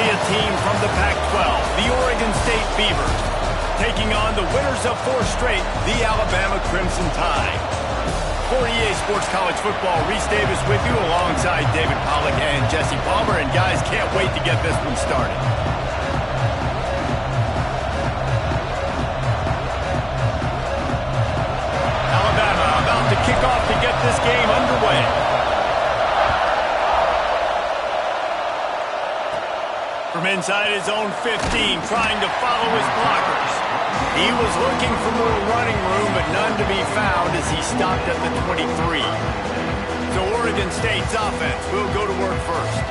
see a team from the Pac-12, the Oregon State Beavers, taking on the winners of 4 straight, the Alabama Crimson Tide. For EA Sports College Football, Reese Davis with you alongside David Pollack and Jesse Palmer. And guys, can't wait to get this one started. Alabama about to kick off to get this game underway. From inside his own 15, trying to follow his blockers. He was looking for more running room, but none to be found as he stopped at the 23. So Oregon State's offense will go to work first.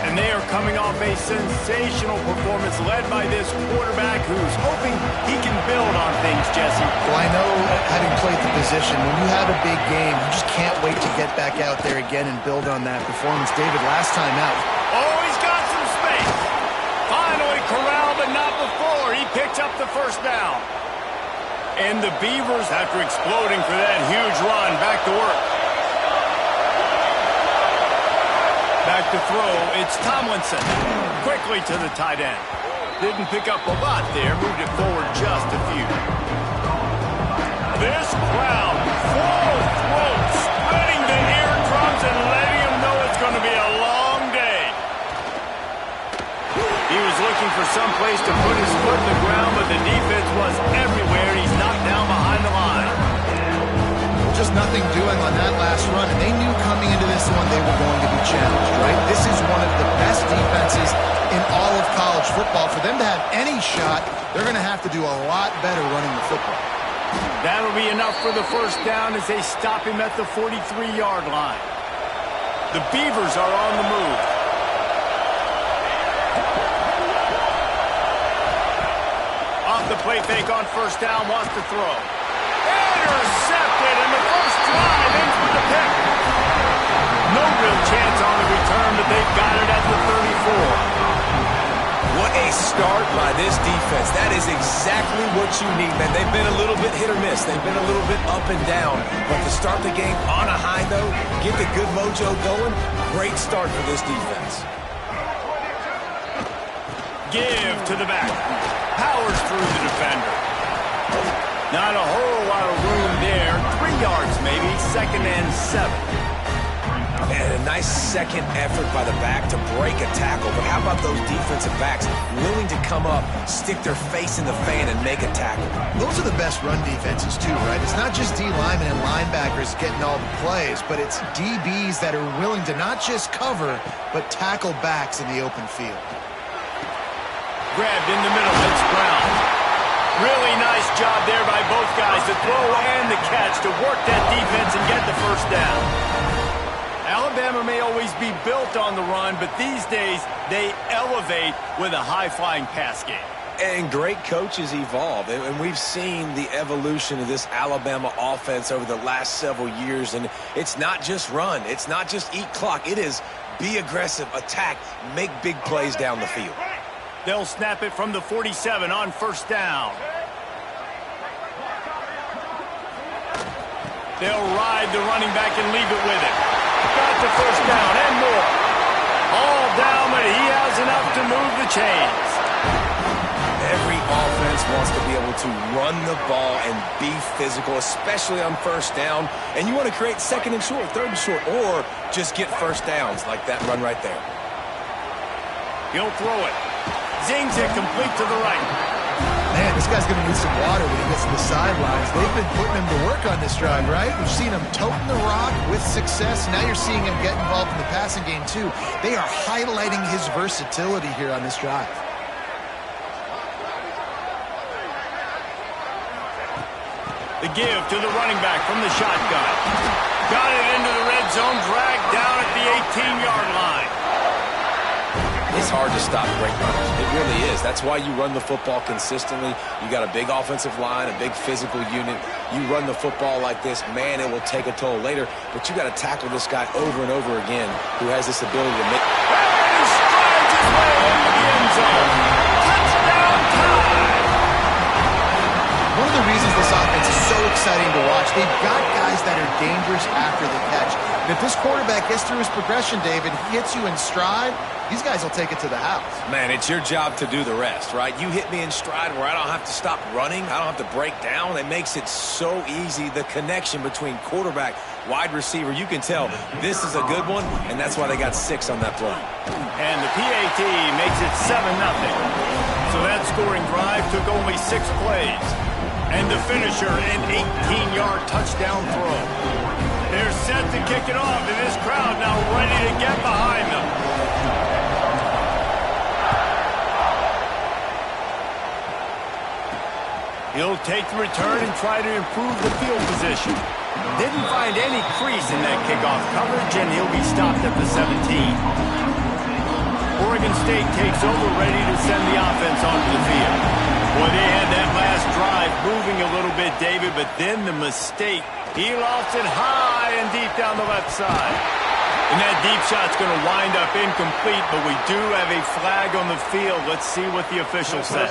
And they are coming off a sensational performance led by this quarterback who's hoping he can build on things, Jesse. Well, I know, having played the position, when you have a big game, you just can't wait to get back out there again and build on that performance. David, last time out. Oh, he's got some space. Finally corralled, but not before. He picks up the first down. And the Beavers, after exploding for that huge run, back to work. Back to throw, it's Tomlinson. Quickly to the tight end. Didn't pick up a lot there, moved it forward just a few. This crowd, full throat, spreading the eardrums and letting them know it's going to be a long day. He was looking for some place to put his foot in the ground, but the defense was everywhere. He's knocked down behind the line. Just nothing doing on that last run, and they knew coming into this one they were going to be challenged, right? This is one of the best defenses in all of college football. For them to have any shot, they're going to have to do a lot better running the football. That'll be enough for the first down as they stop him at the 43-yard line. The Beavers are on the move. Off the play fake on first down, wants to throw. Intercepted, and the first drive ends with a pick. No real chance on the return, but they've got it at the 34. What a start by this defense. That is exactly what you need, man. They've been a little bit hit or miss. They've been a little bit up and down. But to start the game on a high note, get the good mojo going, great start for this defense. Give to the back. Powers through the defender. Not a whole lot of room there. 3 yards maybe, 2nd and 7. And a nice second effort by the back to break a tackle. But how about those defensive backs willing to come up, stick their face in the fan, and make a tackle? Those are the best run defenses too, right? It's not just D linemen and linebackers getting all the plays, but it's DBs that are willing to not just cover, but tackle backs in the open field. Grabbed in the middle, it's Brown. Really nice job there by both guys, the throw and the catch to work that defense and get the first down. Alabama may always be built on the run, but these days they elevate with a high-flying pass game. And great coaches evolve, and we've seen the evolution of this Alabama offense over the last several years, and it's not just run, it's not just eat clock, it is be aggressive, attack, make big plays down the field. They'll snap it from the 47 on first down. They'll ride the running back and leave it with him. Got the first down and more. All down, but he has enough to move the chains. Every offense wants to be able to run the ball and be physical, especially on first down. And you want to create 2nd and short, 3rd and short, or just get first downs like that run right there. He'll throw it. Zings it complete to the right. Man, this guy's going to need some water when he gets to the sidelines. They've been putting him to work on this drive, right? We've seen him toting the rock with success. Now you're seeing him get involved in the passing game, too. They are highlighting his versatility here on this drive. The give to the running back from the shotgun. Got it into the red zone, dragged down at the 18-yard line. It's hard to stop great runners. It really is. That's why you run the football consistently. You got a big offensive line, a big physical unit. You run the football like this, man, it will take a toll later. But you got to tackle this guy over and over again who has this ability to make... And he strides his way into the end zone. Touchdown time! One of the reasons this offense is so exciting to watch, they've got guys that are dangerous after the catch. And if this quarterback gets through his progression, David, he hits you in stride, these guys will take it to the house. Man, it's your job to do the rest, right? You hit me in stride where I don't have to stop running. I don't have to break down. It makes it so easy. The connection between quarterback, wide receiver, you can tell this is a good one, and that's why they got 6 on that play. And the PAT makes it 7-0. So that scoring drive took only 6 plays. And the finisher, an 18-yard touchdown throw. They're set to kick it off, and this crowd now ready to get behind them. He'll take the return and try to improve the field position. Didn't find any crease in that kickoff coverage, and he'll be stopped at the 17. Oregon State takes over, ready to send the offense onto the field. Boy, they had that last drive moving a little bit, David, but then the mistake. He lost it high and deep down the left side. And that deep shot's going to wind up incomplete, but we do have a flag on the field. Let's see what the official says.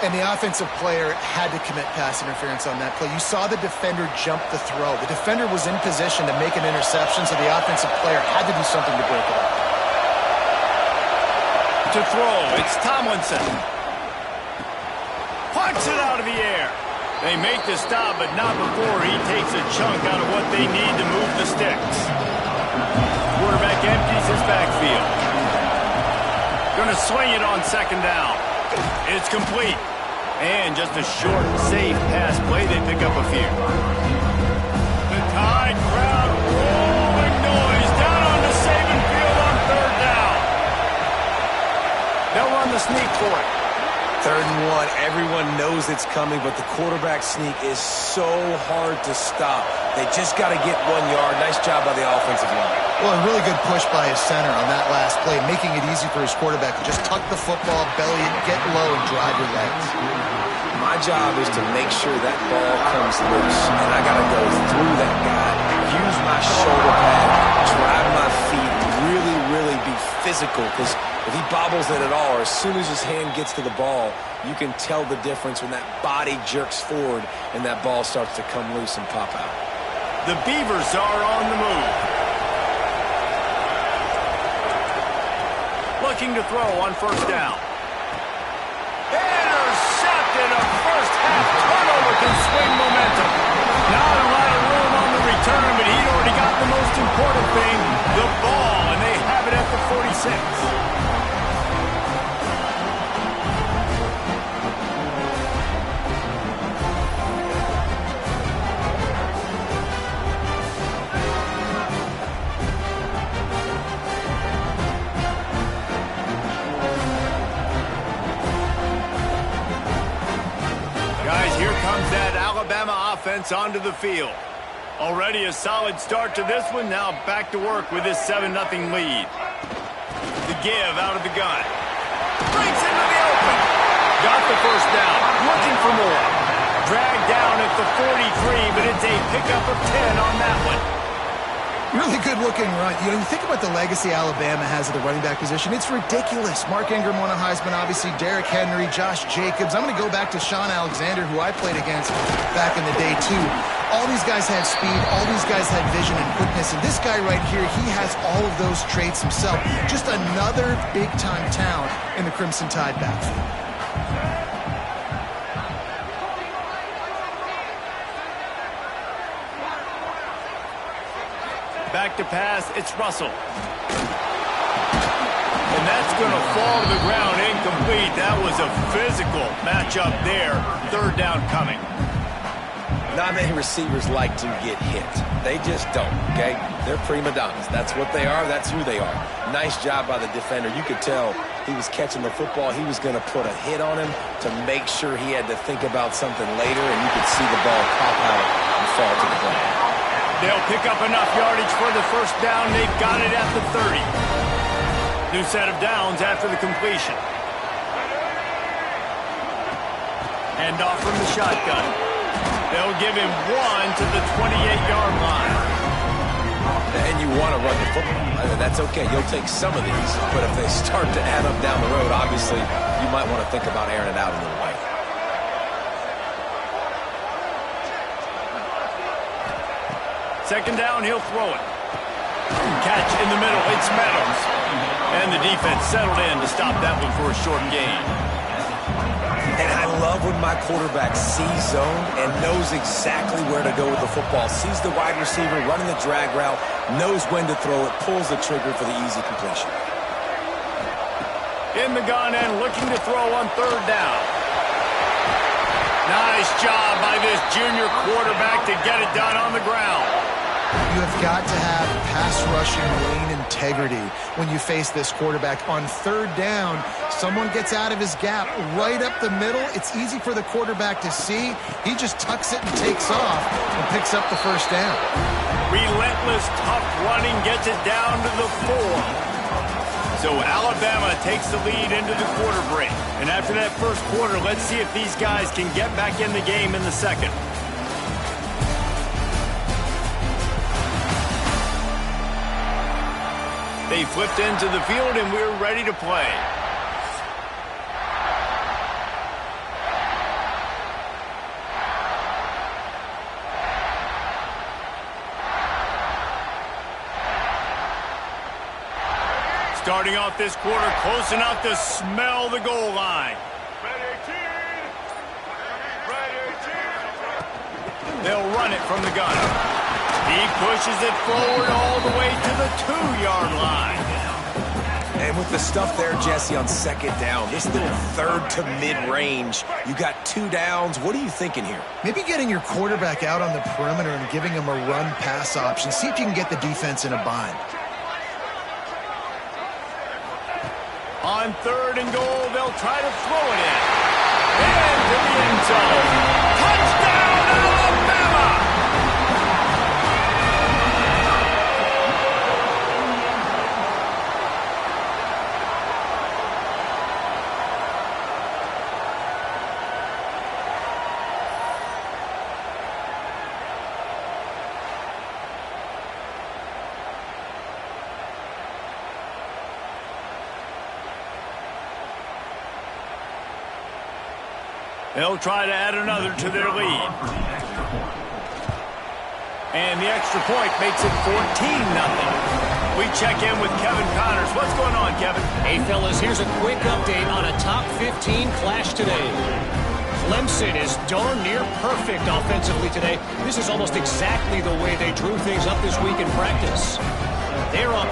And the offensive player had to commit pass interference on that play. You saw the defender jump the throw. The defender was in position to make an interception, so the offensive player had to do something to break it up. To throw, it's Tomlinson. Punts it out of the air. They make the stop, but not before he takes a chunk out of what they need to move the sticks. Quarterback empties his backfield. Going to swing it on 2nd down. It's complete. And just a short, safe pass play. They pick up a few. The Tide crowd rolling noise down on the Saban field on 3rd down. They'll run the sneak for it. 3rd and 1. Everyone knows it's coming, but the quarterback sneak is so hard to stop. They just got to get 1 yard. Nice job by the offensive line. Well, a really good push by his center on that last play, making it easy for his quarterback to just tuck the football, belly it, get low, and drive your legs. My job is to make sure that ball comes loose, and I got to go through that guy, use my shoulder pad, drive my feet, really be physical, because if he bobbles it at all, or as soon as his hand gets to the ball, you can tell the difference when that body jerks forward and that ball starts to come loose and pop out. The Beavers are on the move. Looking to throw on 1st down. Intercepted. A first-half turnover can swing momentum. Not a lot of room on the return, but he'd already got the most important thing, the ball, and they have it at the 46. Alabama offense onto the field. Already a solid start to this one. Now back to work with this 7-0 lead. The give out of the gun. Breaks into the open. Got the 1st down. Looking for more. Dragged down at the 43, but it's a pickup of 10 on that one. Really good-looking run. You think about the legacy Alabama has at the running back position. It's ridiculous. Mark Ingram won a Heisman, obviously. Derrick Henry, Josh Jacobs. I'm going to go back to Sean Alexander, who I played against back in the day, too. All these guys had speed. All these guys had vision and quickness. And this guy right here, he has all of those traits himself. Just another big-time talent in the Crimson Tide backfield. Back to pass, it's Russell. And that's going to fall to the ground incomplete. That was a physical matchup there. 3rd down coming. Not many receivers like to get hit. They just don't, okay? They're prima donnas. That's what they are. That's who they are. Nice job by the defender. You could tell he was catching the football. He was going to put a hit on him to make sure he had to think about something later, and you could see the ball pop out and fall to the ground. They'll pick up enough yardage for the 1st down. They've got it at the 30. New set of downs after the completion. Hand off from the shotgun. They'll give him 1 to the 28-yard line. and you want to run the football. That's okay. You'll take some of these, but if they start to add up down the road, obviously you might want to think about airing it out a little way. Second down, he'll throw it. Catch in the middle, it's Meadows. And the defense settled in to stop that one for a short gain. And I love when my quarterback sees zone and knows exactly where to go with the football. Sees the wide receiver running the drag route, knows when to throw it, pulls the trigger for the easy completion. In the gun and looking to throw on third down. Nice job by this junior quarterback to get it done on the ground. You have got to have pass rushing lane integrity when you face this quarterback. On third down, someone gets out of his gap right up the middle. It's easy for the quarterback to see. He just tucks it and takes off and picks up the first down. Relentless, tough running gets it down to the 4. So Alabama takes the lead into the quarter break. And after that first quarter, let's see if these guys can get back in the game in the second. They flipped into the field, and we're ready to play. Starting off this quarter, close enough to smell the goal line. They'll run it from the gun. He pushes it forward all the way to the 2-yard line. And with the stuff there, Jesse, on second down, this little third to mid-range, you got 2 downs. What are you thinking here? Maybe getting your quarterback out on the perimeter and giving him a run-pass option. See if you can get the defense in a bind. On third and goal, they'll try to throw it in. Into the end zone. Touchdown, Alabama! They'll try to add another to their lead. And the extra point makes it 14-0. We check in with Kevin Connors. What's going on, Kevin? Hey, fellas, here's a quick update on a top 15 clash today. Clemson is darn near perfect offensively today. This is almost exactly the way they drew things up this week in practice. They're up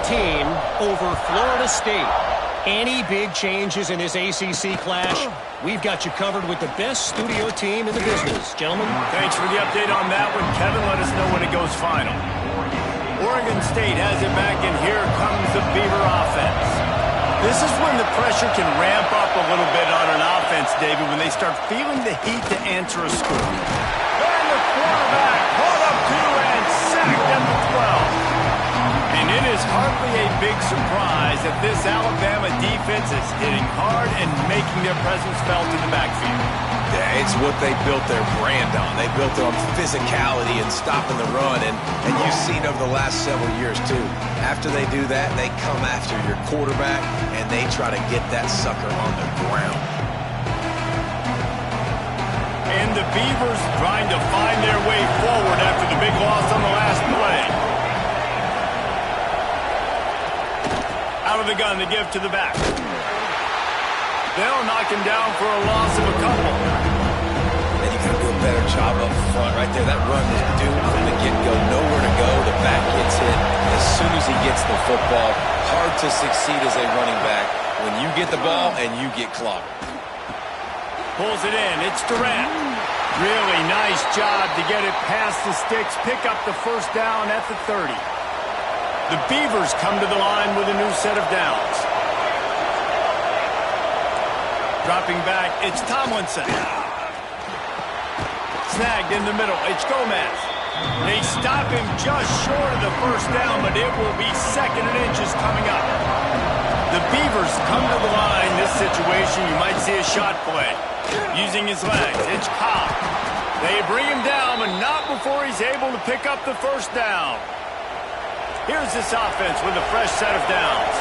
14 over Florida State. Any big changes in this ACC clash? We've got you covered with the best studio team in the business. Gentlemen. Thanks for the update on that one, Kevin. Let us know when it goes final. Oregon State has it back, and here comes the Beaver offense. This is when the pressure can ramp up a little bit on an offense, David, when they start feeling the heat to answer a score. And the quarterback caught up to and sacked at the 12. And it is hardly a big surprise that this Alabama defense is hitting hard and making their presence felt in the backfield. Yeah, it's what they built their brand on. They built it on physicality and stopping the run. And you've seen over the last several years, too. After they do that, they come after your quarterback, and they try to get that sucker on the ground. And the Beavers trying to find their way forward after the big loss on the last play. Out of the gun to give to the back. They'll knock him down for a loss of a couple. And you got to do a better job up front right there. That run was doomed from the get-go. Nowhere to go. The back gets hit as soon as he gets the football. Hard to succeed as a running back when you get the ball and you get clocked. Pulls it in. It's Durant. Really nice job to get it past the sticks. Pick up the first down at the 30. The Beavers come to the line with a new set of downs. Dropping back, it's Tomlinson. Snagged in the middle, it's Gomez. They stop him just short of the first down, but it will be second and inches coming up. The Beavers come to the line. This situation, you might see a shot play. Using his legs, it's Cobb. They bring him down, but not before he's able to pick up the first down. Here's this offense with a fresh set of downs.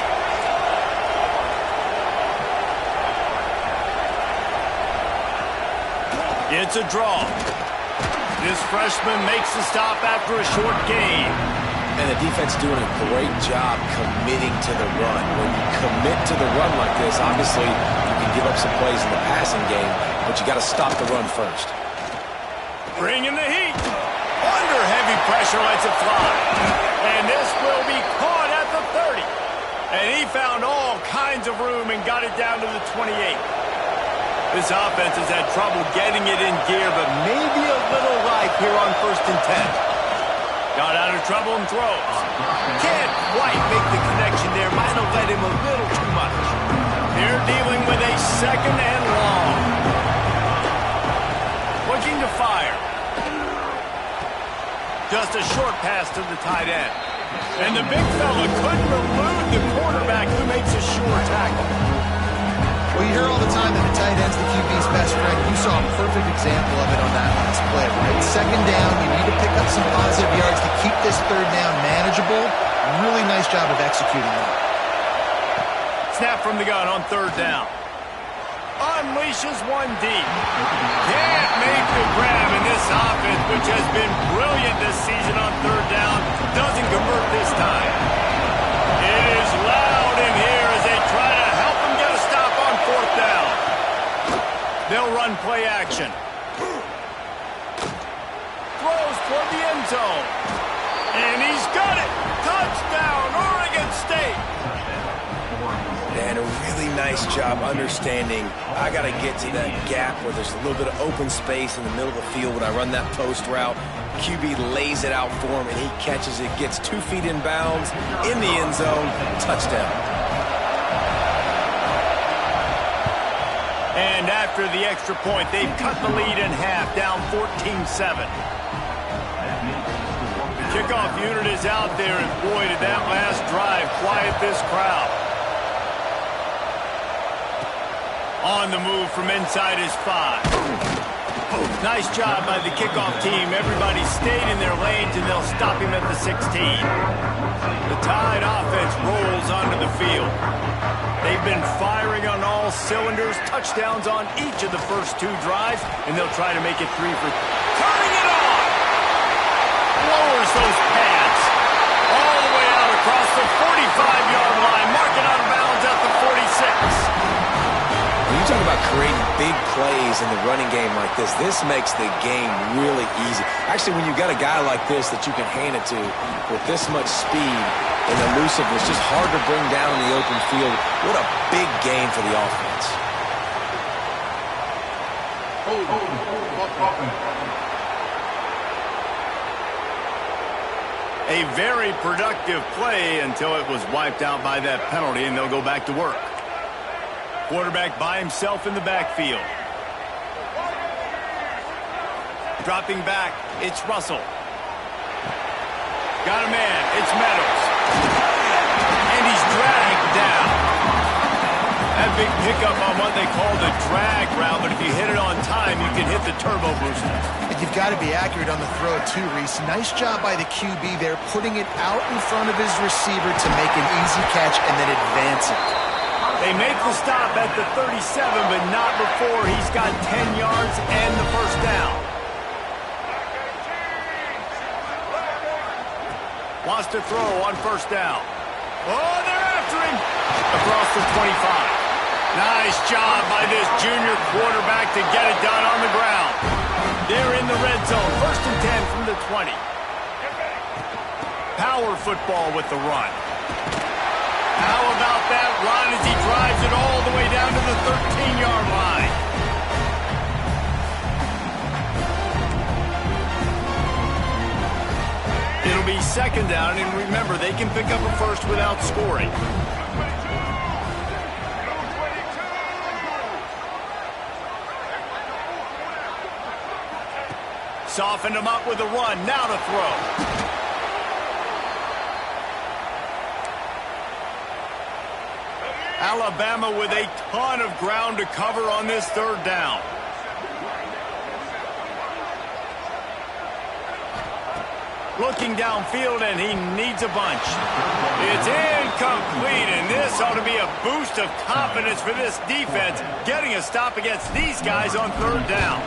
It's a draw. This freshman makes the stop after a short gain. And the defense doing a great job committing to the run. When you commit to the run like this, obviously you can give up some plays in the passing game, but you got to stop the run first. Bringing the heat. Under heavy pressure, lets it fly. And this will be caught at the 30. And he found all kinds of room and got it down to the 28. This offense has had trouble getting it in gear, but maybe a little life here on 1st and 10. Got out of trouble and throws. Can't quite make the connection there. Might have led him a little too much. They're dealing with a 2nd and long. Looking to fire. Just a short pass to the tight end. And the big fella couldn't elude the quarterback who makes a sure tackle. Well, you hear all the time that the tight end's the QB's best friend. You saw a perfect example of it on that last play, right? 2nd down, you need to pick up some positive yards to keep this 3rd down manageable. Really nice job of executing that. Snap from the gun on 3rd down. Unleashes one deep. Can't make the grab in this offense, which has been brilliant this season on 3rd down. Doesn't convert this time. It is loud in here as they try to help him get a stop on 4th down. They'll run play action. Throws toward the end zone. And he's got it. Touchdown, Oregon State. And a really nice job understanding I got to get to that gap where there's a little bit of open space in the middle of the field when I run that post route. QB lays it out for him, and he catches it, gets 2 feet in bounds, in the end zone, touchdown. And after the extra point, they've cut the lead in half, down 14-7. The kickoff unit is out there, and boy, did that last drive quiet this crowd. On the move from inside his 5. Nice job by the kickoff team. Everybody stayed in their lanes, and they'll stop him at the 16. The Tide offense rolls onto the field. They've been firing on all cylinders, touchdowns on each of the first 2 drives, and they'll try to make it 3 for... Turning it on! Lowers those pads. All the way out across the 45-yard line. Marking out of bounds at the 46. When you talk about creating big plays in the running game like this makes the game really easy. Actually, when you've got a guy like this that you can hand it to with this much speed and elusiveness, just hard to bring down in the open field. What a big game for the offense. A very productive play until it was wiped out by that penalty, and they'll go back to work. Quarterback by himself in the backfield. Dropping back, it's Russell. Got a man, it's Meadows. And he's dragged down. That big pickup on what they call the drag route, but if you hit it on time, you can hit the turbo booster. And you've got to be accurate on the throw too, Reese. Nice job by the QB there, putting it out in front of his receiver to make an easy catch and then advance it. They make the stop at the 37, but not before he's got 10 yards and the 1st down. Wants to throw on 1st down. Oh, they're after him. Across the 25. Nice job by this junior quarterback to get it done on the ground. They're in the red zone. 1st and 10 from the 20. Power football with the run. How about that run as he drives it all the way down to the 13-yard line? It'll be 2nd down, and remember, they can pick up a 1st without scoring. Softened him up with a run. Now to throw. Alabama with a ton of ground to cover on this 3rd down. Looking downfield, and he needs a bunch. It's incomplete, and this ought to be a boost of confidence for this defense, getting a stop against these guys on third down.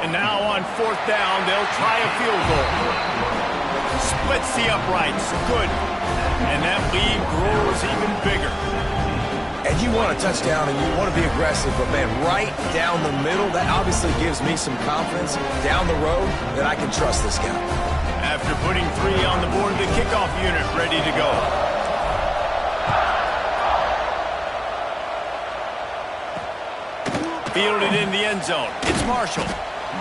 And now on fourth down, they'll try a field goal. Splits the uprights. Good. And that lead grows even bigger. And you want a touchdown and you want to be aggressive, but man, right down the middle, that obviously gives me some confidence down the road that I can trust this guy. After putting 3 on the board, the kickoff unit ready to go. Fielded in the end zone. It's Marshall.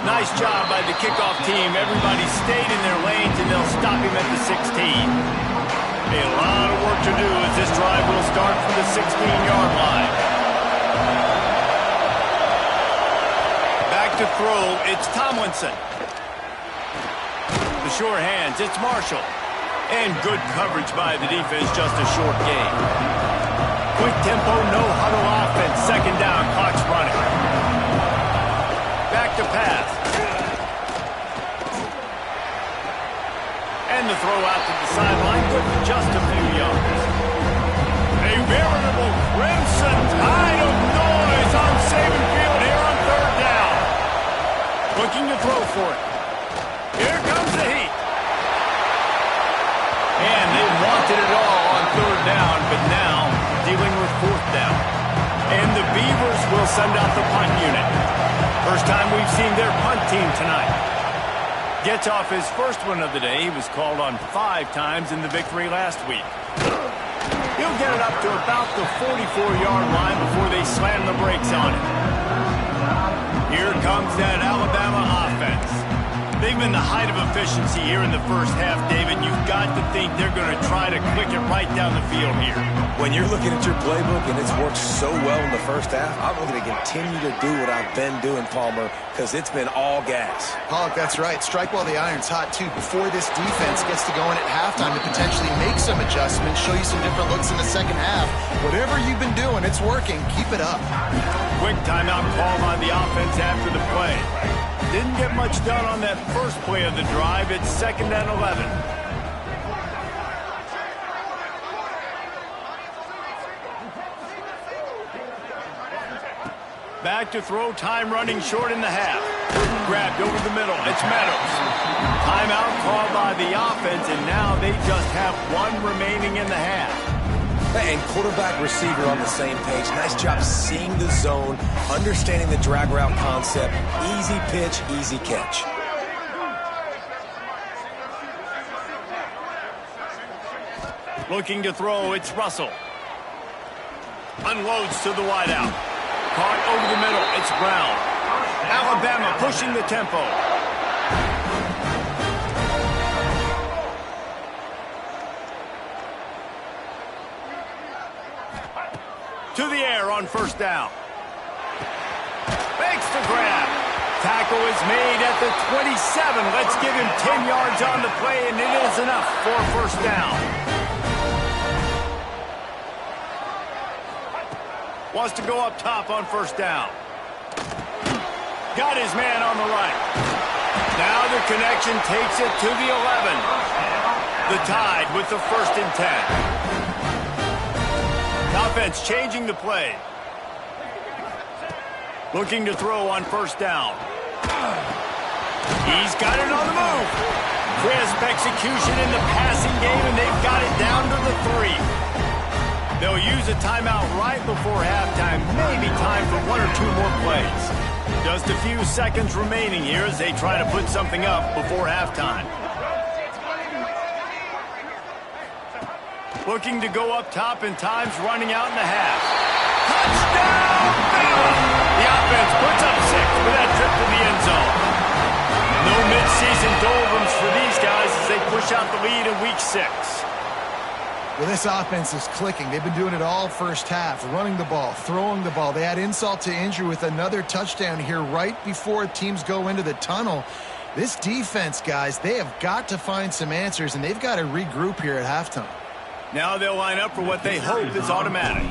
Nice job by the kickoff team. Everybody stayed in their lanes, and they'll stop him at the 16. A lot of work to do as this drive will start from the 16-yard line. Back to throw, it's Tomlinson. The sure hands, it's Marshall. And good coverage by the defense, just a short gain. Quick tempo, no huddle offense. Second down, clock's running. Back to pass. And the throw out to the sideline, good for just a few yards. A veritable crimson tide of noise on Saban Field here on third down. Looking to throw for it. Here comes the heat. And they wanted it all on third down, but now dealing with fourth down. And the Beavers will send out the punt unit. First time we've seen their punt team tonight. Gets off his first one of the day. He was called on 5 times in the victory last week. He'll get it up to about the 44-yard line before they slam the brakes on it. Here comes that Alabama offense. They've been the height of efficiency here in the first half, David. You've got to think they're going to try to click it right down the field here. When you're looking at your playbook and it's worked so well in the first half, I'm going to continue to do what I've been doing, Palmer, because it's been all gas. Pollock, that's right. Strike while the iron's hot, too. Before this defense gets to going at halftime to potentially make some adjustments, show you some different looks in the second half. Whatever you've been doing, it's working. Keep it up. Quick timeout called on the offense after the play. Didn't get much done on that first play of the drive. It's 2nd and 11. Back to throw, time running short in the half. Grabbed over the middle, it's Meadows. Timeout called by the offense, and now they just have 1 remaining in the half. And quarterback receiver on the same page. Nice job seeing the zone, understanding the drag route concept. Easy pitch, easy catch. Looking to throw, it's Russell. Unloads to the wideout. Caught over the middle, it's Brown. Alabama pushing the tempo. To the air on first down. Makes the grab. Tackle is made at the 27. Let's give him 10 yards on the play, and it is enough for first down. Wants to go up top on first down. Got his man on the right. Now the connection takes it to the 11. The Tide with the 1st and 10. Offense changing the play. Looking to throw on first down. He's got it on the move. Crisp execution in the passing game, and they've got it down to the 3. They'll use a timeout right before halftime. Maybe time for 1 or 2 more plays. Just a few seconds remaining here as they try to put something up before halftime. Looking to go up top, and time's running out in the half. Touchdown, Bama! The offense puts up 6 for that trip to the end zone. No midseason doldrums for these guys as they push out the lead in week 6. Well, this offense is clicking. They've been doing it all first half, running the ball, throwing the ball. They add insult to injury with another touchdown here right before teams go into the tunnel. This defense, guys, they have got to find some answers, and they've got to regroup here at halftime. Now they'll line up for what they hope is automatic.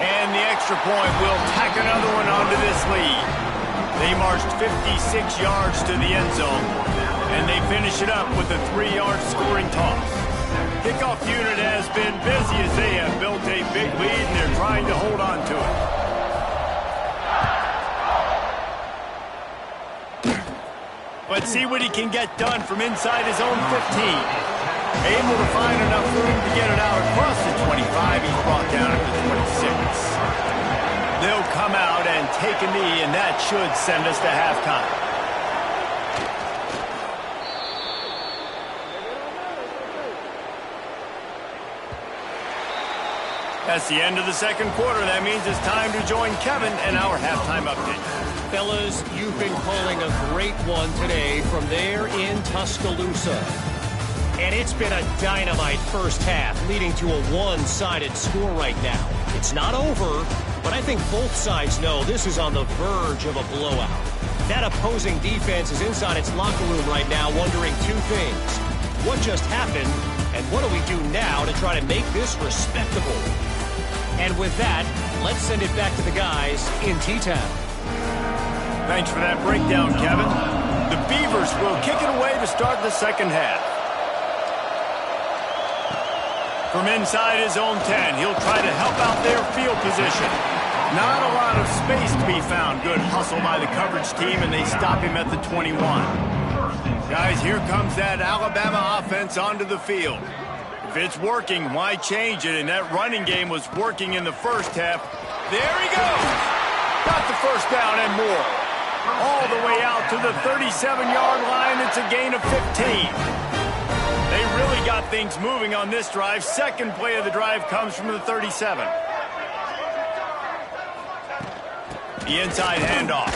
And the extra point will tack another one onto this lead. They marched 56 yards to the end zone. And they finish it up with a 3-yard scoring toss. Kickoff unit has been busy as they have built a big lead, and they're trying to hold on to it. But see what he can get done from inside his own 15. Able to find enough room to get it out across the 25. He's brought down at the 26. They'll come out and take a knee, and that should send us to halftime. That's the end of the second quarter. That means it's time to join Kevin and our halftime update. Fellas, you've been calling a great one today from there in Tuscaloosa. And it's been a dynamite first half, leading to a one-sided score right now. It's not over, but I think both sides know this is on the verge of a blowout. That opposing defense is inside its locker room right now wondering two things. What just happened, and what do we do now to try to make this respectable? And with that, let's send it back to the guys in T-Town. Thanks for that breakdown, Kevin. The Beavers will kick it away to start the second half. From inside his own 10, he'll try to help out their field position. Not a lot of space to be found. Good hustle by the coverage team, and they stop him at the 21. Guys, here comes that Alabama offense onto the field. If it's working, why change it? And that running game was working in the first half. There he goes. Got the first down and more. All the way out to the 37-yard line. It's a gain of 15. They really got things moving on this drive. Second play of the drive comes from the 37. The inside handoff.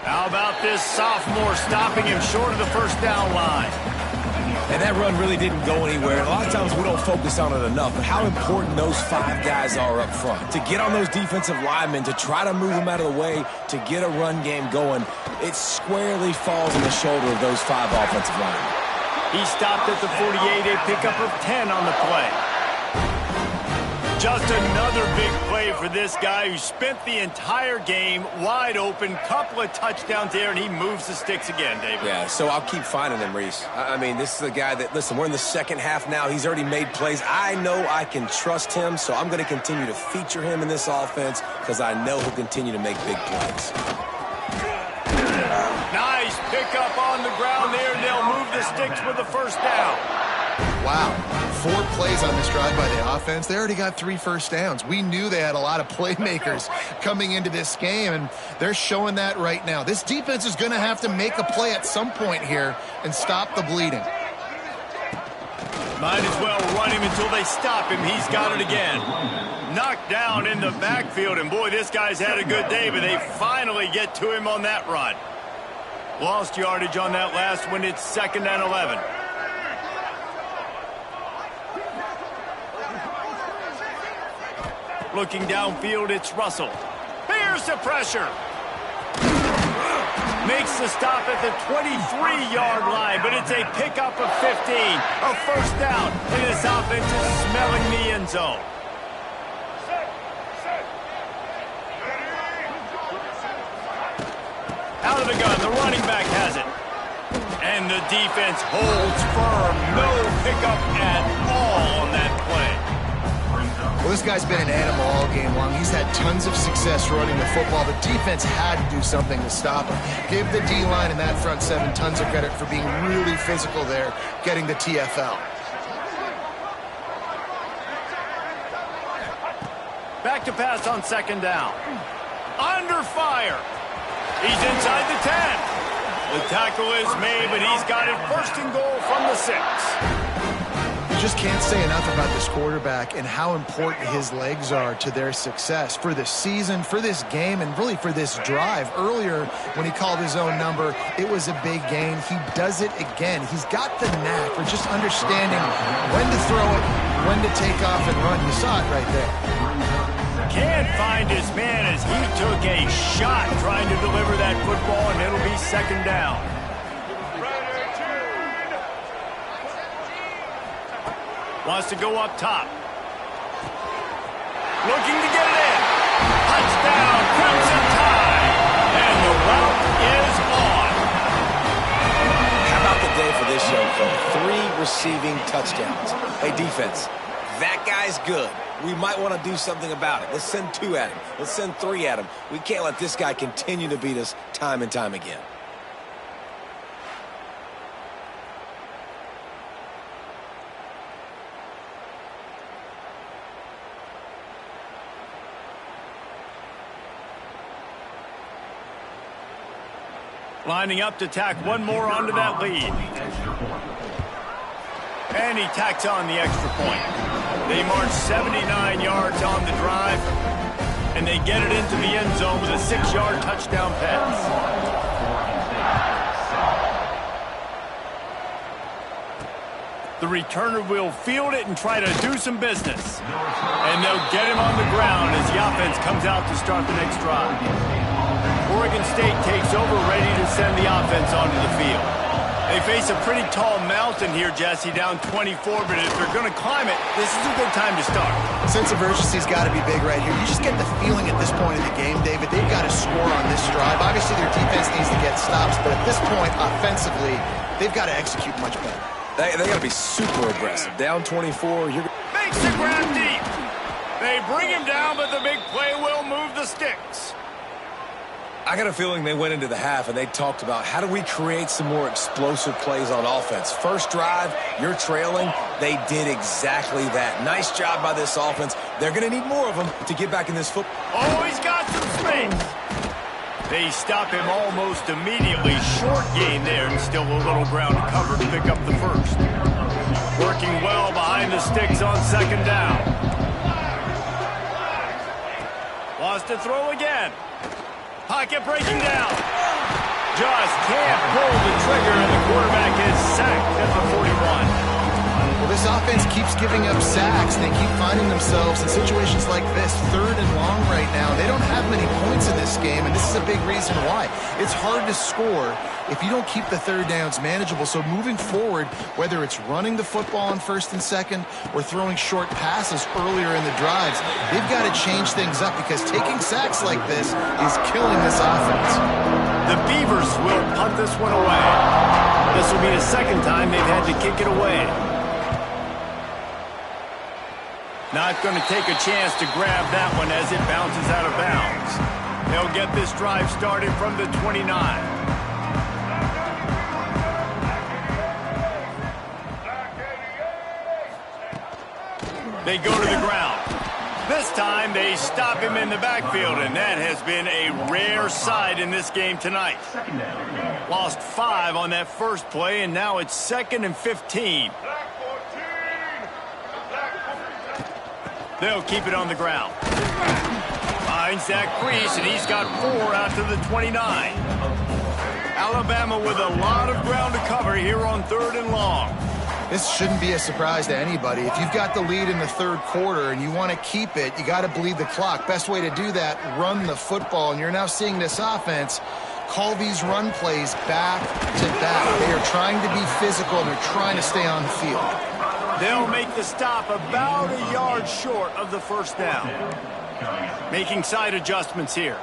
How about this sophomore stopping him short of the first down line? And that run really didn't go anywhere. A lot of times we don't focus on it enough, but how important those 5 guys are up front. To get on those defensive linemen, to try to move them out of the way, to get a run game going, it squarely falls on the shoulder of those 5 offensive linemen. He stopped at the 48, a pickup of 10 on the play. Just another big play for this guy who spent the entire game wide open. Couple of touchdowns there, and he moves the sticks again, David. Yeah, so I'll keep finding him, Reese. I mean, this is a guy that, listen, we're in the second half now. He's already made plays. I know I can trust him, so I'm going to continue to feature him in this offense because I know he'll continue to make big plays. Nice pickup on the ground there. They'll move the sticks with the first down. Wow, 4 plays on this drive by the offense. They already got 3 first downs. We knew they had a lot of playmakers coming into this game, and they're showing that right now. This defense is going to have to make a play at some point here and stop the bleeding. Might as well run him until they stop him. He's got it again. Knocked down in the backfield, and boy, this guy's had a good day, but they finally get to him on that run. Lost yardage on that last one. It's 2nd and 11. Looking downfield, it's Russell. Here's the pressure. Makes the stop at the 23-yard line, but it's a pickup of 15. A first down, and this offense is smelling the end zone. Out of the gun, the running back has it. And the defense holds firm. No pickup at all on that play. Well, this guy's been an animal all game long. He's had tons of success running the football. The defense had to do something to stop him. Give the D-line and that front 7 tons of credit for being really physical there, getting the TFL. Back to pass on 2nd down. Under fire. He's inside the 10. The tackle is made, but he's got it 1st and goal from the 6. You just can't say enough about this quarterback and how important his legs are to their success for the season, for this game, and really for this drive. Earlier, when he called his own number, it was a big gain. He does it again. He's got the knack for just understanding when to throw it, when to take off and run. You saw it right there. Can't find his man as he took a shot trying to deliver that football, and it'll be 2nd down. Wants to go up top. Looking to get it in. Touchdown, Crimson Tide. And the route is on. How about the day for this young fella. 3 receiving touchdowns. Hey, defense, that guy's good. We might want to do something about it. Let's send 2 at him. Let's send 3 at him. We can't let this guy continue to beat us time and time again. Lining up to tack one more onto that lead. And he tacks on the extra point. They march 79 yards on the drive, and they get it into the end zone with a 6-yard touchdown pass. The returner will field it and try to do some business. And they'll get him on the ground as the offense comes out to start the next drive. Oregon State takes over, ready to send the offense onto the field. They face a pretty tall mountain here, Jesse, down 24, but if they're going to climb it, this is a good time to start. Sense of urgency's got to be big right here. You just get the feeling at this point in the game, David, they've got to score on this drive. Obviously, their defense needs to get stops, but at this point, offensively, they've got to execute much better. They got to be super aggressive. Down 24, Makes the grab deep. They bring him down, but the big play will move the sticks. I got a feeling they went into the half and they talked about how do we create some more explosive plays on offense. First drive, you're trailing. They did exactly that. Nice job by this offense. They're going to need more of them to get back in this football. Oh, he's got some space. They stop him almost immediately. Short gain there, and still a little ground to cover to pick up the first. Working well behind the sticks on second down. Wants to throw again. Pocket breaking down. Just can't pull the trigger, and the quarterback is sacked at the 41. Well, this offense keeps giving up sacks. They keep finding themselves in situations like this, 3rd and long right now. They don't have many points in this game, and this is a big reason why. It's hard to score if you don't keep the 3rd downs manageable. So moving forward, whether it's running the football on 1st and 2nd or throwing short passes earlier in the drives, they've got to change things up because taking sacks like this is killing this offense. The Beavers will punt this one away. This will be the 2nd time they've had to kick it away. Not going to take a chance to grab that one as it bounces out of bounds. They'll get this drive started from the 29. They go to the ground. This time they stop him in the backfield, and that has been a rare sight in this game tonight. Lost 5 on that first play, and now it's 2nd and 15. They'll keep it on the ground. Finds that crease, and he's got 4 out to the 29. Alabama with a lot of ground to cover here on 3rd and long. This shouldn't be a surprise to anybody. If you've got the lead in the 3rd quarter and you want to keep it, you got to bleed the clock. Best way to do that, run the football. And you're now seeing this offense call these run plays back to back. They are trying to be physical, and they're trying to stay on the field. They'll make the stop about a yard short of the first down. Making side adjustments here.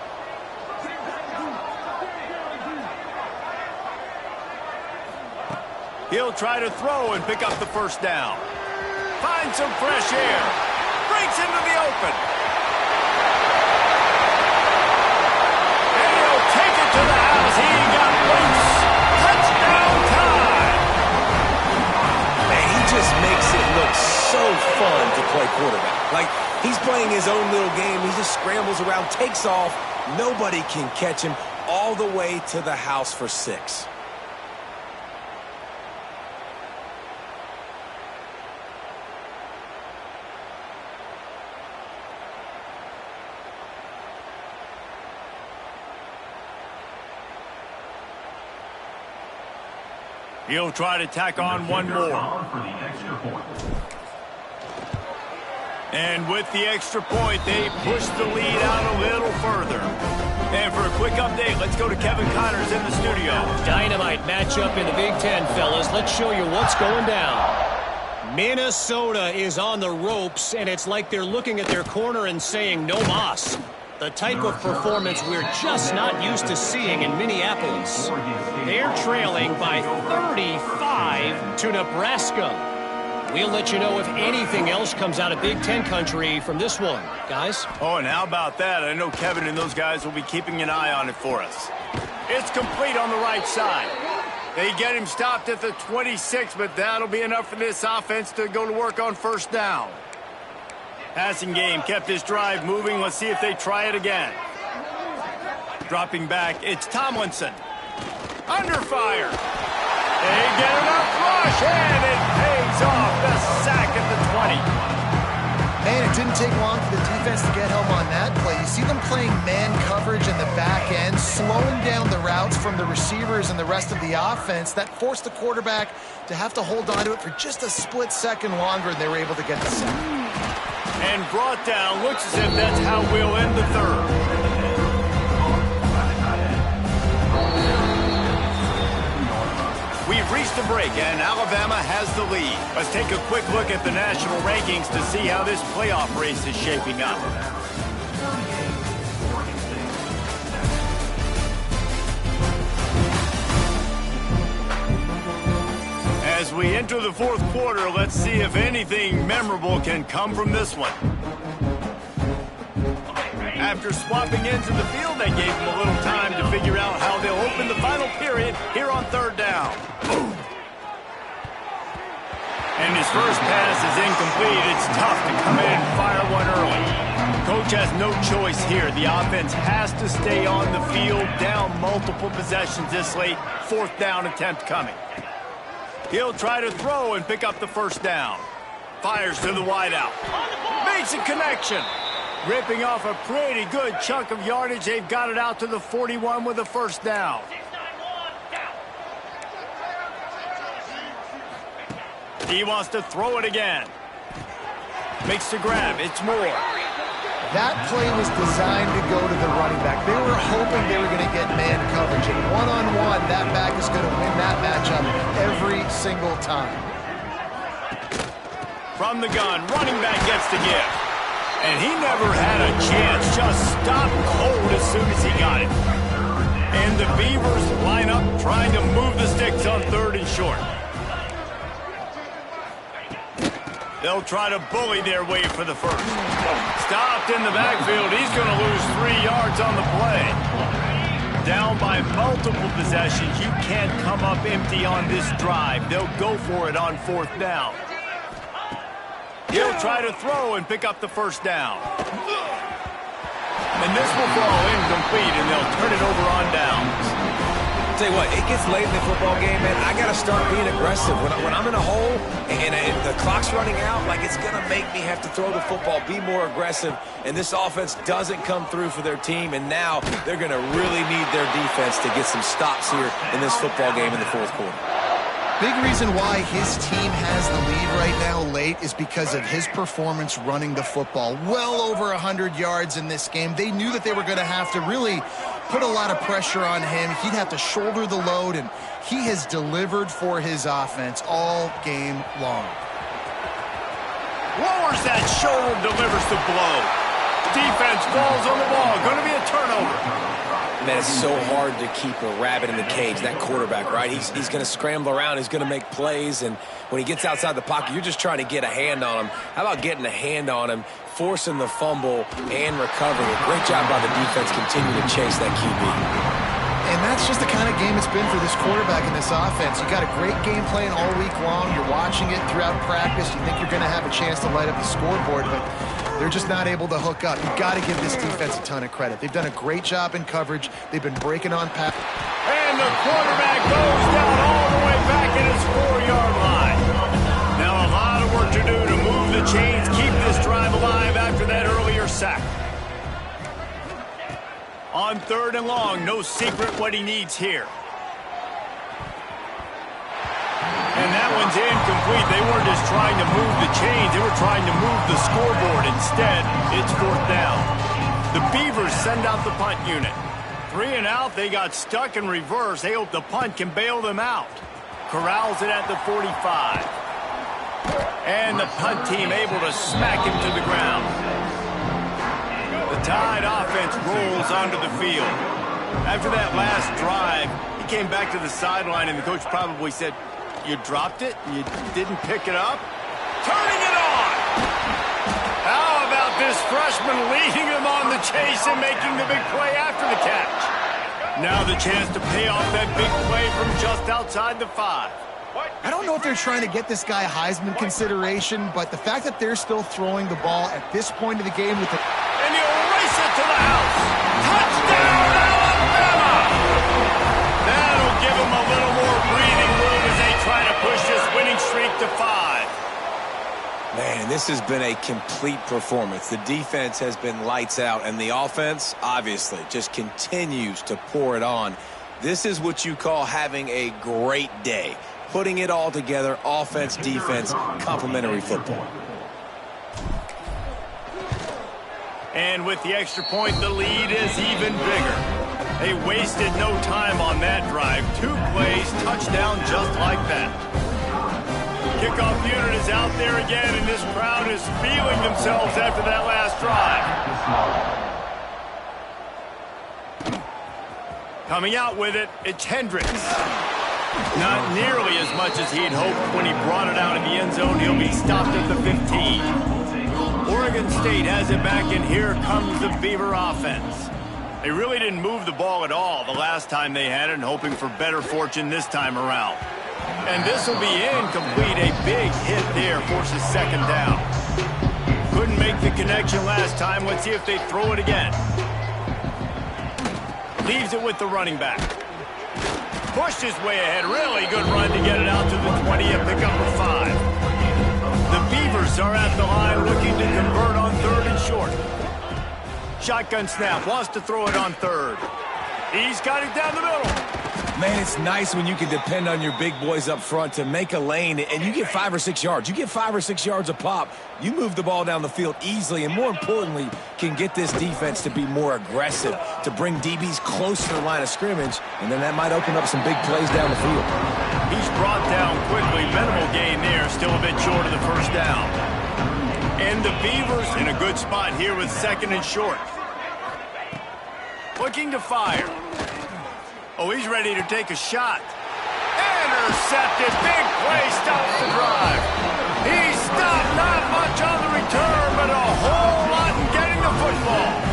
He'll try to throw and pick up the first down. Finds some fresh air. Breaks into the open. And he'll take it to the house. He got loose. Touchdown time. Man, he just makes it look so fun to play quarterback. Like, he's playing his own little game. He just scrambles around, takes off. Nobody can catch him all the way to the house for 6. He'll try to tack on one more. And with the extra point, they push the lead out a little further. And for a quick update, let's go to Kevin Connors in the studio. Dynamite matchup in the Big Ten, fellas. Let's show you what's going down. Minnesota is on the ropes, and it's like they're looking at their corner and saying, no mas. The type of performance we're just not used to seeing in Minneapolis. They're trailing by 35 to Nebraska. We'll let you know if anything else comes out of Big Ten country from this one, guys. Oh, and how about that? I know Kevin and those guys will be keeping an eye on it for us. It's complete on the right side. They get him stopped at the 26, but that'll be enough for this offense to go to work on first down. Passing game kept this drive moving. Let's see if they try it again. Dropping back, it's Tomlinson. Under fire. They get enough rush, and it pays off. The sack at the 20. Man, it didn't take long for the defense to get home on that play. You see them playing man coverage in the back end, slowing down the routes from the receivers and the rest of the offense. That forced the quarterback to have to hold on to it for just a split second longer, and they were able to get the sack. And brought down. Looks as if that's how we'll end the third. We've reached a break, and Alabama has the lead. Let's take a quick look at the national rankings to see how this playoff race is shaping up. As we enter the fourth quarter, let's see if anything memorable can come from this one. After swapping ends of the field, they gave them a little time to figure out how they'll open the final period here on third down. And his first pass is incomplete. It's tough to come in and fire one early. Coach has no choice here. The offense has to stay on the field, down multiple possessions this late. Fourth down attempt coming. He'll try to throw and pick up the first down. Fires to the wideout. Makes a connection. Ripping off a pretty good chunk of yardage. They've got it out to the 41 with a first down. He wants to throw it again. Makes the grab. It's Moore. That play was designed to go to the running back. They were hoping they were going to get man coverage. And one-on-one, that back is going to win that matchup every single time. From the gun, running back gets the gift. And he never had a chance. Just stopped cold as soon as he got it. And the Beavers line up trying to move the sticks on third and short. They'll try to bully their way for the first. Stopped in the backfield. He's going to lose 3 yards on the play. Down by multiple possessions. You can't come up empty on this drive. They'll go for it on fourth down. He'll try to throw and pick up the first down. And this will fall incomplete, and they'll turn it over on downs. Tell you what, it gets late in the football game, man. I got to start being aggressive. When I'm in a hole and the clock's running out, like, it's going to make me have to throw the football, be more aggressive. And this offense doesn't come through for their team, and now they're going to really need their defense to get some stops here in this football game in the fourth quarter. Big reason why his team has the lead right now late is because of his performance running the football. Well over 100 yards in this game. They knew that they were going to have to really put a lot of pressure on him. He'd have to shoulder the load, and he has delivered for his offense all game long. Lowers that shoulder, delivers the blow. Defense falls on the ball. Going to be a turnover. Man, it's so hard to keep a rabbit in the cage, that quarterback, right? He's going to scramble around. He's going to make plays, and when he gets outside the pocket, you're just trying to get a hand on him. How about getting a hand on him, forcing the fumble, and recovering it? Great job by the defense continuing to chase that QB. And that's just the kind of game it's been for this quarterback in this offense. You got a great game plan all week long. You're watching it throughout practice. You think you're going to have a chance to light up the scoreboard, but they're just not able to hook up. You've got to give this defense a ton of credit. They've done a great job in coverage. They've been breaking on pass. And the quarterback goes down all the way back at his 4-yard line. Now a lot of work to do to move the chains, keep this drive alive after that earlier sack. On third and long, no secret what he needs here. And that one's incomplete. They weren't just trying to move the chains. They were trying to move the scoreboard. Instead, it's fourth down. The Beavers send out the punt unit. 3 and out. They got stuck in reverse. They hope the punt can bail them out. Corrals it at the 45. And the punt team able to smack him to the ground. The Tide offense rolls onto the field. After that last drive, he came back to the sideline, and the coach probably said, "You dropped it? You didn't pick it up?" Turning it on! How about this freshman leading him on the chase and making the big play after the catch? Now the chance to pay off that big play from just outside the 5. I don't know if they're trying to get this guy Heisman consideration, but the fact that they're still throwing the ball at this point of the game with the... And he'll race it to the house. Touchdown, Alabama! That'll give him a little more breathing room as they try to push this winning streak to 5. Man, this has been a complete performance. The defense has been lights out, and the offense, obviously, just continues to pour it on. This is what you call having a great day. Putting it all together, offense, defense, complementary football. And with the extra point, the lead is even bigger. They wasted no time on that drive. 2 plays, touchdown just like that. Kickoff unit is out there again, and this crowd is feeling themselves after that last drive. Coming out with it, it's Hendricks. Not nearly as much as he'd hoped when he brought it out of the end zone. He'll be stopped at the 15. Oregon State has it back, and here comes the Beaver offense. They really didn't move the ball at all the last time they had it, and hoping for better fortune this time around. And this will be incomplete. A big hit there forces second down. Couldn't make the connection last time. Let's see if they throw it again. Leaves it with the running back. Pushed his way ahead. Really good run to get it out to the 20 and pick up a 5. The Beavers are at the line looking to convert on 3rd and short. Shotgun snap. Wants to throw it on 3rd. He's got it down the middle. Man, it's nice when you can depend on your big boys up front to make a lane, and you get 5 or 6 yards. You get 5 or 6 yards a pop. You move the ball down the field easily, and more importantly, can get this defense to be more aggressive, to bring DBs closer to the line of scrimmage, and then that might open up some big plays down the field. He's brought down quickly. Minimal gain there, still a bit short of the first down. And the Beavers in a good spot here with 2nd and short. Looking to fire. Oh, he's ready to take a shot. Intercepted. Big play stops the drive. He stopped not much on the return, but a whole lot in getting the football.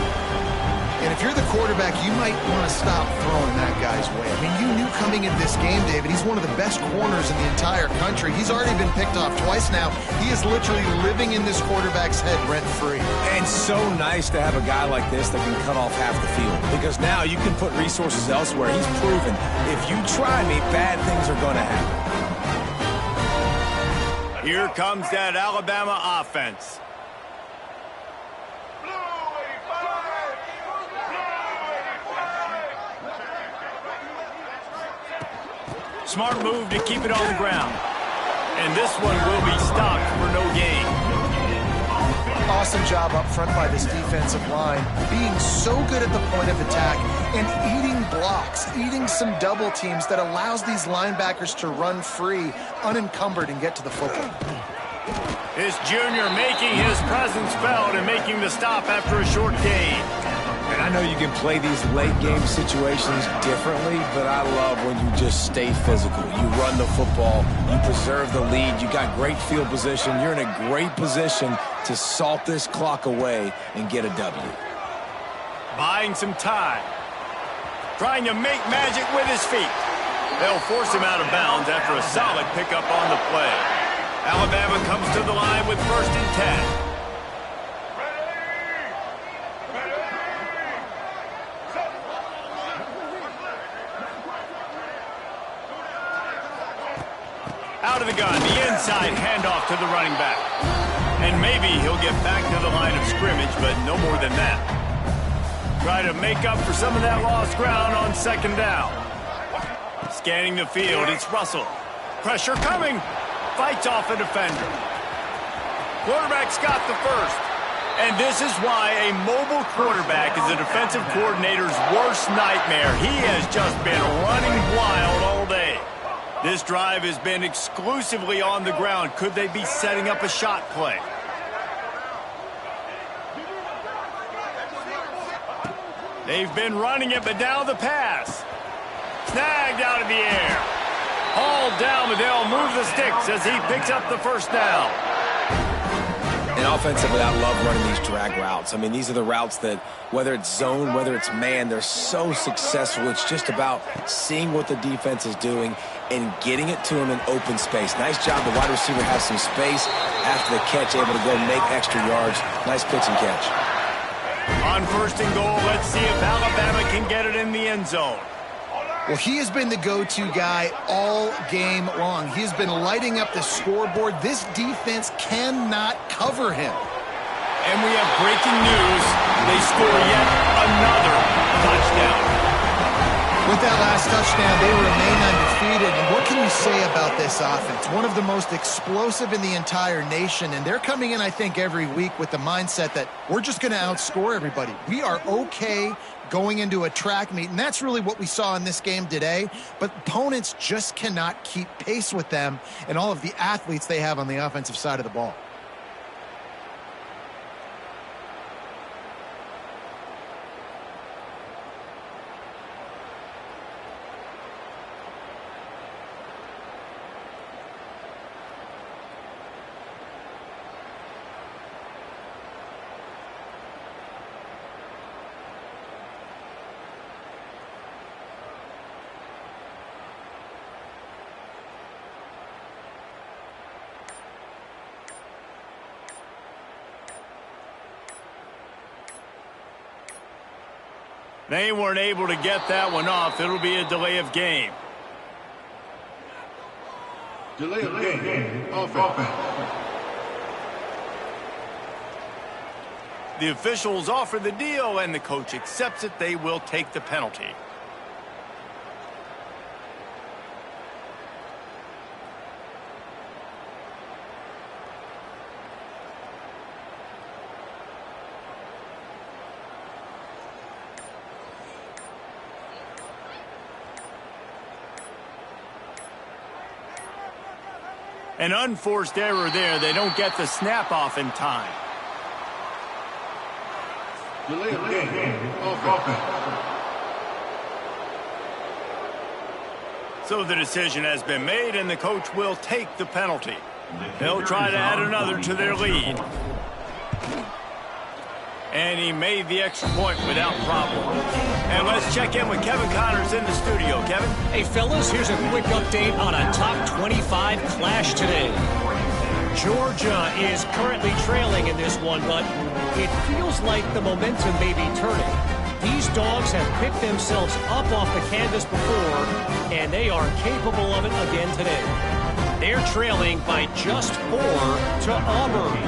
And if you're the quarterback, you might want to stop throwing that guy's way. I mean, you knew coming into this game, David, he's one of the best corners in the entire country. He's already been picked off twice now. He is literally living in this quarterback's head rent-free. And so nice to have a guy like this that can cut off half the field, because now you can put resources elsewhere. He's proven if you try me, bad things are going to happen. Here comes that Alabama offense. Smart move to keep it on the ground. And this one will be stopped for no gain. Awesome job up front by this defensive line, being so good at the point of attack and eating blocks, eating some double teams that allows these linebackers to run free, unencumbered, and get to the football. This junior making his presence felt and making the stop after a short gain. And I know you can play these late game situations differently, but I love when you just stay physical. You run the football, you preserve the lead, you got great field position, you're in a great position to salt this clock away and get a W. Buying some time. Trying to make magic with his feet. They'll force him out of bounds after a solid pickup on the play. Alabama comes to the line with 1st and 10. Out of the gun, the inside handoff to the running back. And maybe he'll get back to the line of scrimmage, but no more than that. Try to make up for some of that lost ground on 2nd down. Scanning the field, it's Russell. Pressure coming. Fights off a defender. Quarterback's got the first. And this is why a mobile quarterback is a defensive coordinator's worst nightmare. He has just been running wild all day. This drive has been exclusively on the ground. Could they be setting up a shot play? They've been running it, but now the pass. Snagged out of the air. Hauled down, but they'll move the sticks as he picks up the first down. And offensively, I love running these drag routes. I mean, these are the routes that, whether it's zone, whether it's man, they're so successful. It's just about seeing what the defense is doing and getting it to him in open space. Nice job. The wide receiver has some space after the catch, able to go make extra yards. Nice pitch and catch. On first and goal, let's see if Alabama can get it in the end zone. Well, he has been the go-to guy all game long. He has been lighting up the scoreboard. This defense cannot cover him. And we have breaking news. They score yet another touchdown. With that last touchdown, they remain undefeated. And what can you say about this offense? One of the most explosive in the entire nation. And they're coming in, I think, every week with the mindset that we're just going to outscore everybody. We are okay going into a track meet. And that's really what we saw in this game today. But opponents just cannot keep pace with them and all of the athletes they have on the offensive side of the ball. They weren't able to get that one off. It'll be a delay of game. Delay of game. Offense. The officials offer the deal, and the coach accepts it. They will take the penalty. An unforced error there. They don't get the snap off in time. Delay of game. Offense. So the decision has been made, and the coach will take the penalty. They'll try to add another to their lead. And he made the extra point without problem. And let's check in with Kevin Connors in the studio. Kevin? Hey, fellas, here's a quick update on a top 25 clash today. Georgia is currently trailing in this one, but it feels like the momentum may be turning. These dogs have picked themselves up off the canvas before, and they are capable of it again today. They're trailing by just 4 to Auburn.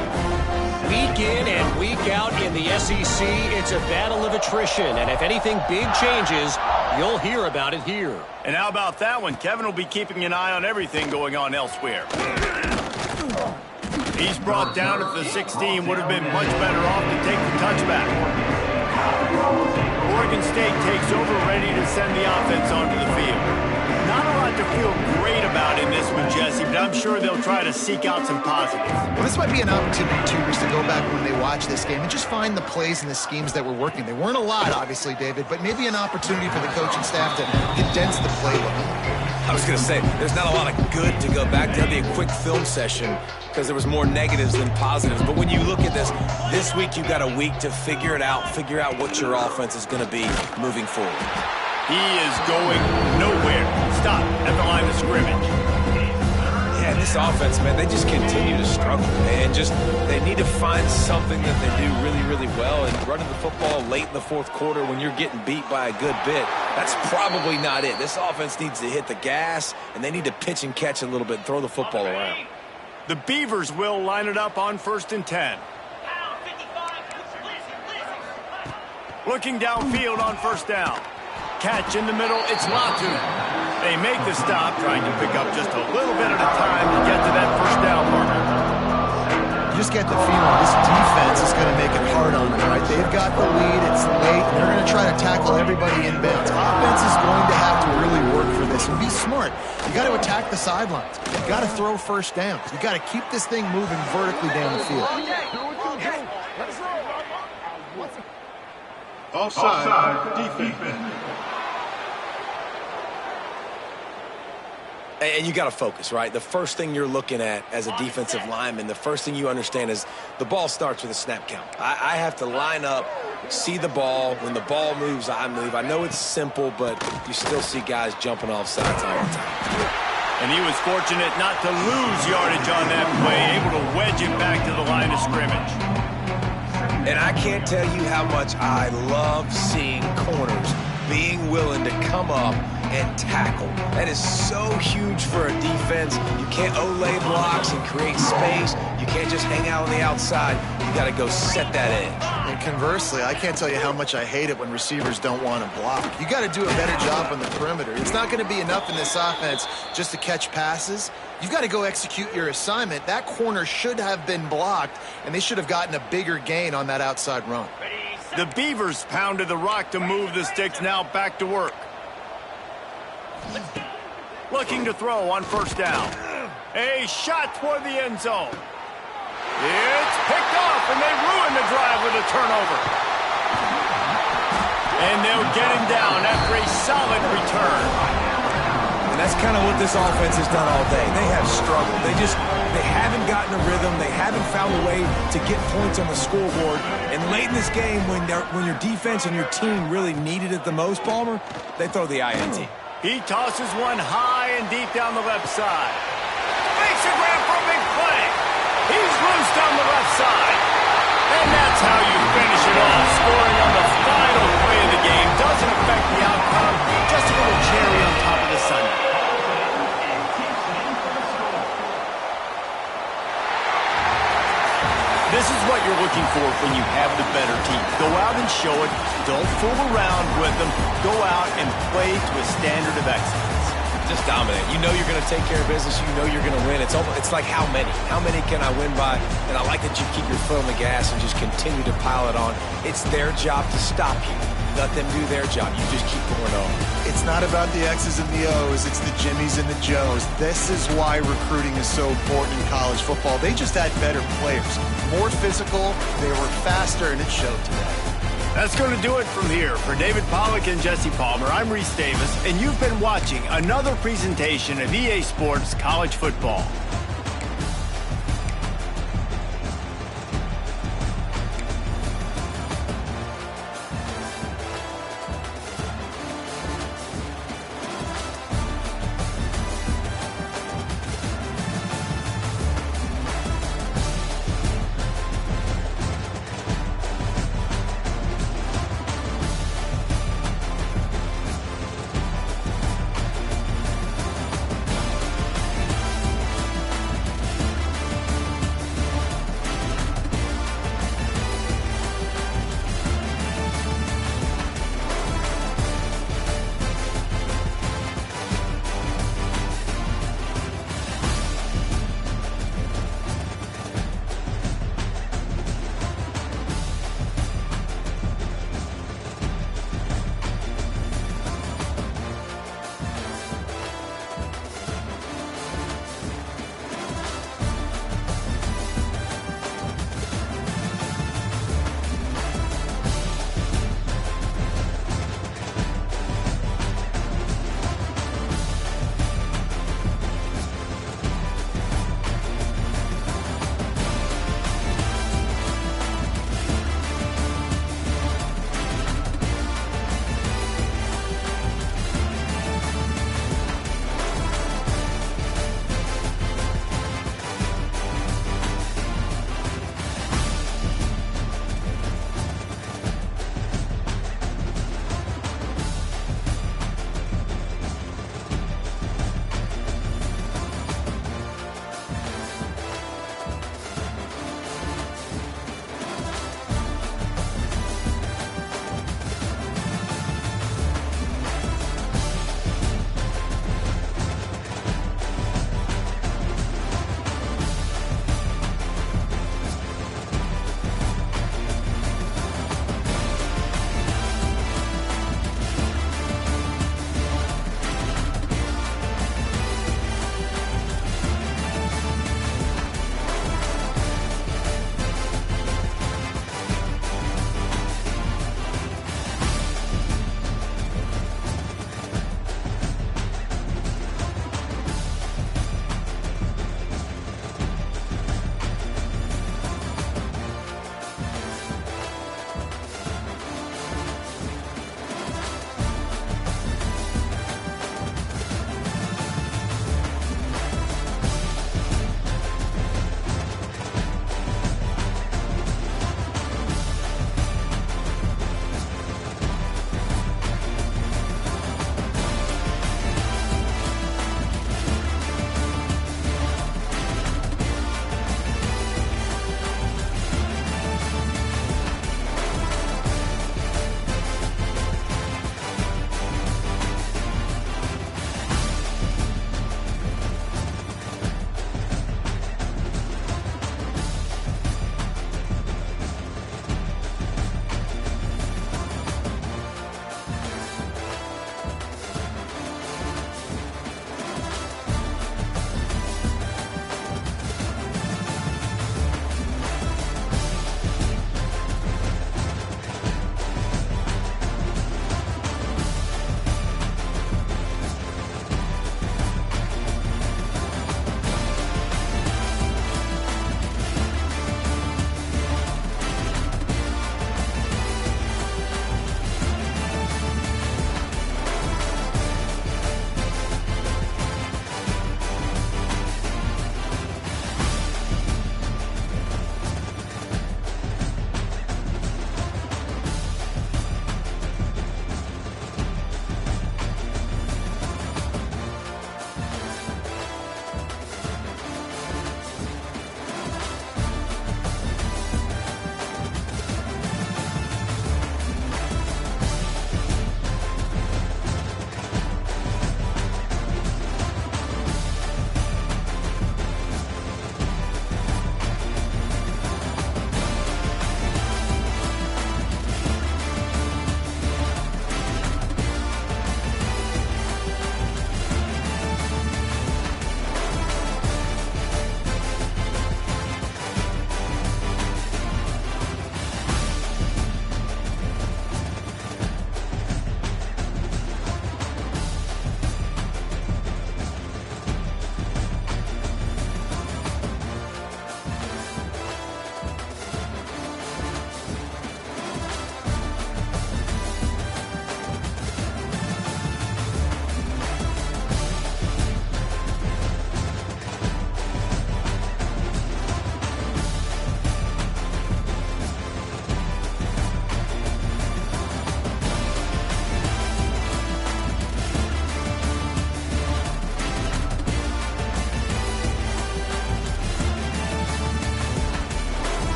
Week in and week out in the SEC, it's a battle of attrition, and if anything big changes, you'll hear about it here. And how about that one? Kevin will be keeping an eye on everything going on elsewhere. He's brought down at the 16. Would have been much better off to take the touchback. Oregon State takes over, ready to send the offense onto the field. Not a lot to feel great about in this one, Jesse, but I'm sure they'll try to seek out some positives. Well, this might be an opportunity, too, to go back when they watch this game and just find the plays and the schemes that were working. They weren't a lot, obviously, David, but maybe an opportunity for the coaching staff to condense the playbook. I was going to say, there's not a lot of good to go back to. That'd be a quick film session because there was more negatives than positives. But when you look at this week you've got a week to figure it out, figure out what your offense is going to be moving forward. He is going nowhere. Stop at the line of scrimmage. Yeah, this offense, man, they just continue to struggle, man. They need to find something that they do really, really well. And running the football late in the fourth quarter when you're getting beat by a good bit, that's probably not it. This offense needs to hit the gas, and they need to pitch and catch a little bit and throw the football around. The Beavers will line it up on 1st and 10. Looking downfield on 1st down. Catch in the middle, it's Latu. They make the stop, trying to pick up just a little bit at a time to get to that 1st down marker. You just get the feeling this defense is going to make it hard on them, right? They've got the lead, it's late, and they're going to try to tackle everybody inbounds. Offense is going to have to really work for this and be smart. You got to attack the sidelines. You got to throw 1st downs. You got to keep this thing moving vertically down the field. Offside defense. And you got to focus, right? The first thing you're looking at as a defensive lineman, the first thing you understand is the ball starts with a snap count. I have to line up, see the ball. When the ball moves, I move. I know it's simple, but you still see guys jumping off sides all the time. And he was fortunate not to lose yardage on that play, able to wedge it back to the line of scrimmage. And I can't tell you how much I love seeing corners being willing to come up and tackle. That is so huge for a defense. You can't olay blocks and create space. You can't just hang out on the outside. You got to go set that edge. And conversely, I can't tell you how much I hate it when receivers don't want to block. You got to do a better job on the perimeter. It's not going to be enough in this offense just to catch passes. You've got to go execute your assignment. That corner should have been blocked, and they should have gotten a bigger gain on that outside run. The Beavers pounded the rock to move the sticks, now back to work. Looking to throw on first down. A shot toward the end zone. It's picked off, and they ruin the drive with a turnover. And they'll get him down after a solid return. And that's kind of what this offense has done all day. They have struggled. They haven't gotten a rhythm. They haven't found a way to get points on the scoreboard. And late in this game, when your defense and your team really needed it the most, Palmer, they throw the INT. He tosses one high and deep down the left side. Makes a grab for a big play. He's loose down the left side. And that's how you finish it off. Scoring on the final play of the game doesn't affect the outcome. Just a little cherry on top of the Sunday. This is what you're looking for when you have the better team. Go out and show it. Don't fool around with them. Go out and play to a standard of excellence. Just dominate. You know you're going to take care of business. You know you're going to win. It's like how many? How many can I win by? And I like that you keep your foot on the gas and just continue to pile it on. It's their job to stop you. Let them do their job. You just keep going on. It's not about the X's and the O's. It's the Jimmies and the Joes. This is why recruiting is so important in college football. They just had better players. More physical, they were faster, and it showed today. That's going to do it from here. For David Pollack and Jesse Palmer, I'm Reese Davis, and you've been watching another presentation of EA Sports College Football.